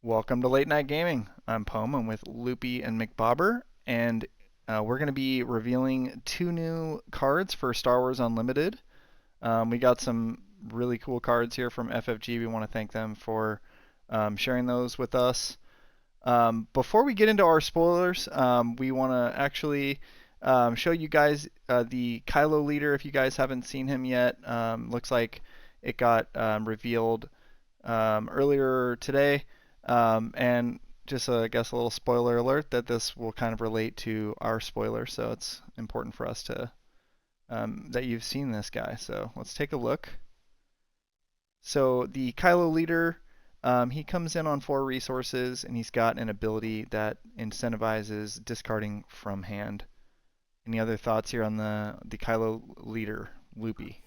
Welcome to Late Night Gaming. I'm Poem. I'm with Loopee and Mcbober, and we're going to be revealing two new cards for Star Wars Unlimited. We got some really cool cards here from FFG. We want to thank them for sharing those with us. Before we get into our spoilers, we want to actually show you guys the Kylo leader if you guys haven't seen him yet. Looks like it got revealed earlier today. And just, I guess, a little spoiler alert that this will kind of relate to our spoiler, so it's important for us to that you've seen this guy. So let's take a look. So the Kylo leader, he comes in on 4 resources, and he's got an ability that incentivizes discarding from hand. Any other thoughts here on the Kylo leader, Loopy?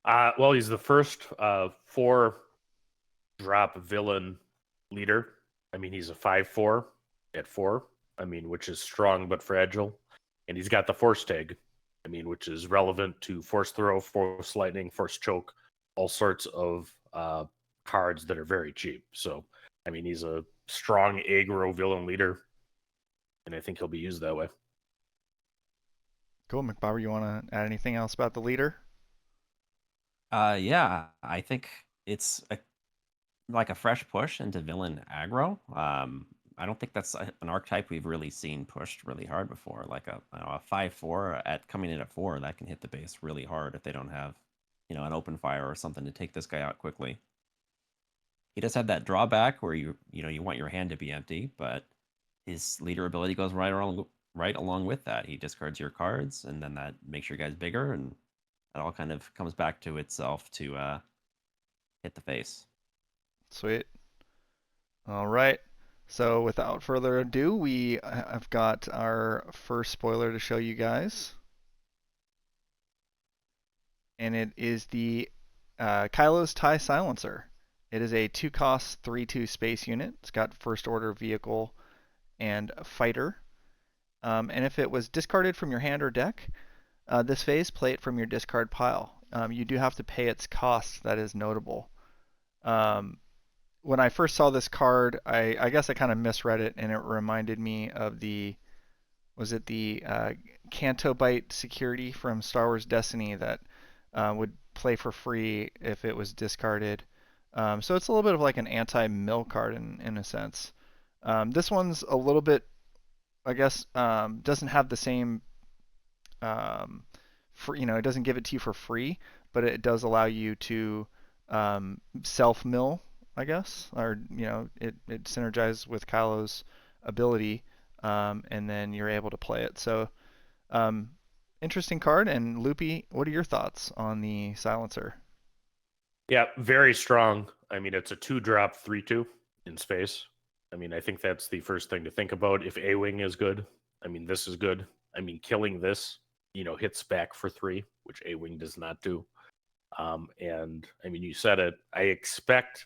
Well, he's the first 4-drop villain leader. I mean, he's a 5/4 at 4. I mean, which is strong but fragile. And he's got the Force tag. I mean, which is relevant to Force Throw, Force Lightning, Force Choke, all sorts of cards that are very cheap. So, I mean, he's a strong aggro villain leader, and I think he'll be used that way. Cool, McBauer. You want to add anything else about the leader? Yeah, I think it's like a fresh push into villain aggro. I don't think that's an archetype we've really seen pushed really hard before. Like a 5/4 at coming in at 4 that can hit the base really hard if they don't have, an open fire or something to take this guy out quickly. He does have that drawback where you want your hand to be empty, but his leader ability goes right along with that. He discards your cards, and then that makes your guys bigger, and it all kind of comes back to itself to hit the face. Sweet. All right. So without further ado, we have got our first spoiler to show you guys. And it is the Kylo's TIE Silencer. It is a 2-cost 3/2 space unit. It's got first order vehicle and fighter. And if it was discarded from your hand or deck, this phase, play it from your discard pile. You do have to pay its cost. That is notable. When I first saw this card, I guess I kind of misread it, and it reminded me of was it the Canto Bite security from Star Wars Destiny that would play for free if it was discarded. So it's a little bit of like an anti-mill card in a sense. This one's a little bit, I guess, doesn't have the same, it doesn't give it to you for free, but it does allow you to self-mill, I guess, or it synergizes with Kylo's ability, and then you're able to play it. So interesting card. And Loopy, what are your thoughts on the Silencer? Yeah, very strong. I mean, it's a 2-drop 3/2 in space. I mean, I think that's the first thing to think about. If A-Wing is good, I mean, this is good. I mean, killing this, hits back for 3, which A-Wing does not do. And I mean, you said it. I expect,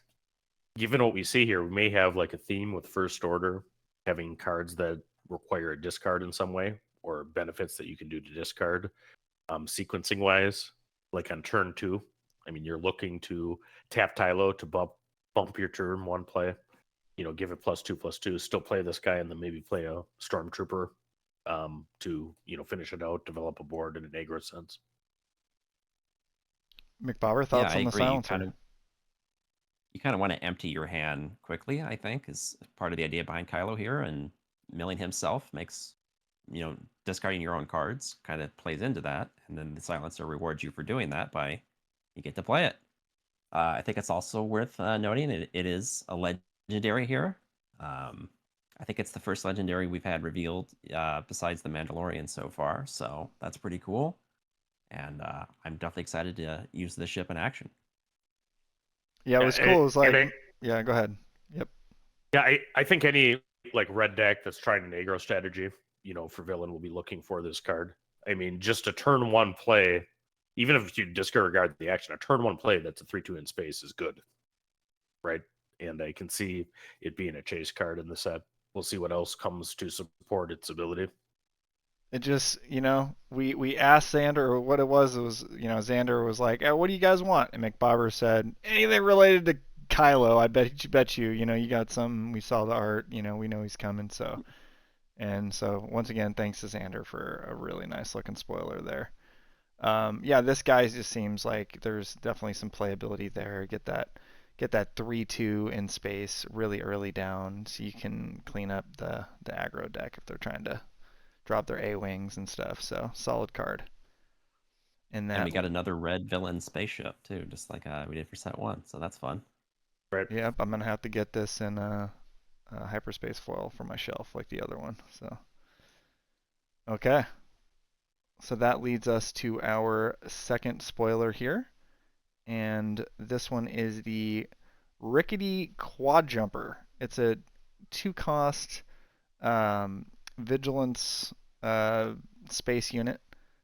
given what we see here, we may have like a theme with First Order having cards that require a discard in some way or benefits that you can do to discard, sequencing wise, like on turn 2. I mean, you're looking to tap Kylo to bump your turn 1 play, give it +2/+2, still play this guy, and then maybe play a Stormtrooper to, finish it out, develop a board in an aggro sense. McBauer, Yeah, thoughts I on the agree. You kind Silencer? of you kind of want to empty your hand quickly, I think, is part of the idea behind Kylo here, and milling himself makes discarding your own cards kind of plays into that, and then the silencer rewards you for doing that by you get to play it. I think it's also worth noting it is a legendary here. I think it's the first legendary we've had revealed besides the Mandalorian so far, so that's pretty cool. And I'm definitely excited to use this ship in action. Yeah, it Yeah, was cool. It was and like, yeah, go ahead. Yep. I think any like red deck that's trying an aggro strategy, for villain will be looking for this card. I mean, just a turn 1 play, even if you disregard the action, a turn 1 play that's a 3/2 in space is good, right? And I can see it being a chase card in the set. We'll see what else comes to support its ability. It just, we asked Xander what it was. It was, Xander was like, "What do you guys want?" And McBobber said, "Anything related to Kylo, I bet you, you got some. We saw the art, we know he's coming. So once again, thanks to Xander for a really nice looking spoiler there. Yeah, this guy just seems like there's definitely some playability there. Get that 3-2 in space really early down, so you can clean up the aggro deck if they're trying to drop their A wings and stuff. So solid card. And And that, we got another red villain spaceship too, just like we did for set one. So that's fun. Right. yep, I'm gonna have to get this in a hyperspace foil for my shelf like the other one. So okay, so that leads us to our second spoiler here, and this one is the Rickety Quad Jumper. It's a 2-cost vigilance space unit.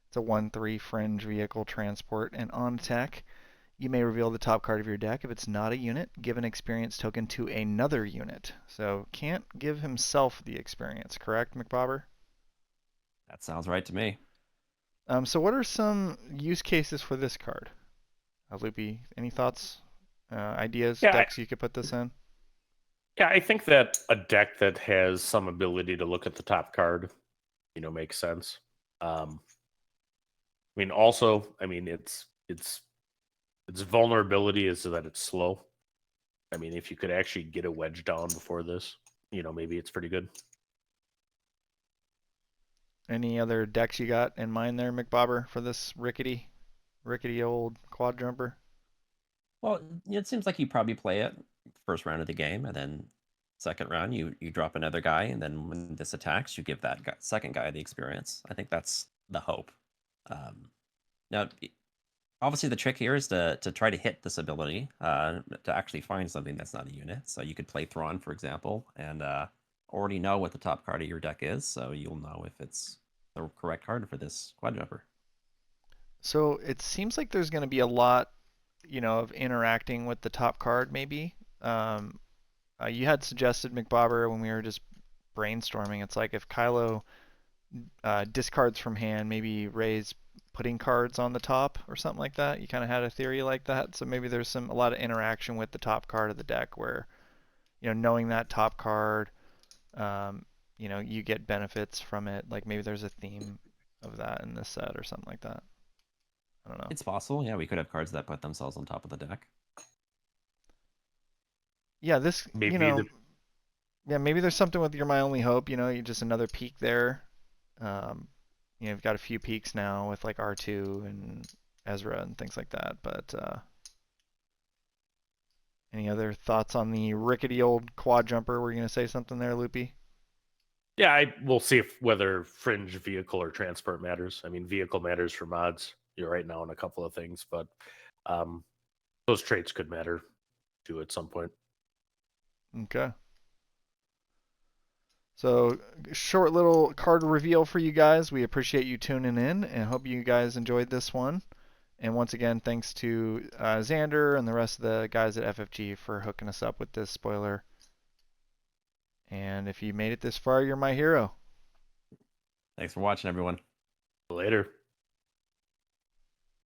It's a 1/3 fringe vehicle transport, and on attack, you may reveal the top card of your deck. If it's not a unit, give an experience token to another unit. So can't give himself the experience, correct, McBobber? That sounds right to me. So what are some use cases for this card? Loopy, any thoughts, ideas, Yeah, decks you could put this in? yeah, I think that a deck that has some ability to look at the top card, makes sense. Also, its vulnerability is that it's slow. If you could actually get a wedge down before this, maybe it's pretty good. Any other decks you got in mind there, McBobber, for this rickety old quad jumper? Well, it seems like you probably play it first round of the game, and then second round you drop another guy, and then when this attacks, you give that second guy the experience. I think that's the hope. Now, obviously, the trick here is to try to hit this ability, to actually find something that's not a unit. So you could play Thrawn, for example, and already know what the top card of your deck is, so you'll know if it's the correct card for this quad jumper. So it seems like there's going to be a lot, of interacting with the top card, maybe. You had suggested, McBobber, when we were just brainstorming, it's like if Kylo discards from hand, maybe Ray's putting cards on the top or something like that. You kind of had a theory like that. So maybe there's a lot of interaction with the top card of the deck where, knowing that top card, you get benefits from it. Like maybe there's a theme of that in this set or something like that. I don't know. It's possible, yeah. We could have cards that put themselves on top of the deck. Yeah, this, Maybe the yeah, maybe there's something with You're My Only Hope. You just another peak there. Um, you've got a few peaks now with like R2 and Ezra and things like that. But any other thoughts on the rickety old quad jumper? Were you gonna say something there, Loopy? yeah, we'll see if whether fringe vehicle or transport matters. Vehicle matters for mods. You're right now in a couple of things, but um, those traits could matter too at some point. Okay. So, short little card reveal for you guys. We appreciate you tuning in and hope you guys enjoyed this one. And once again, thanks to Xander and the rest of the guys at FFG for hooking us up with this spoiler. And if you made it this far, you're my hero. Thanks for watching, everyone. Later.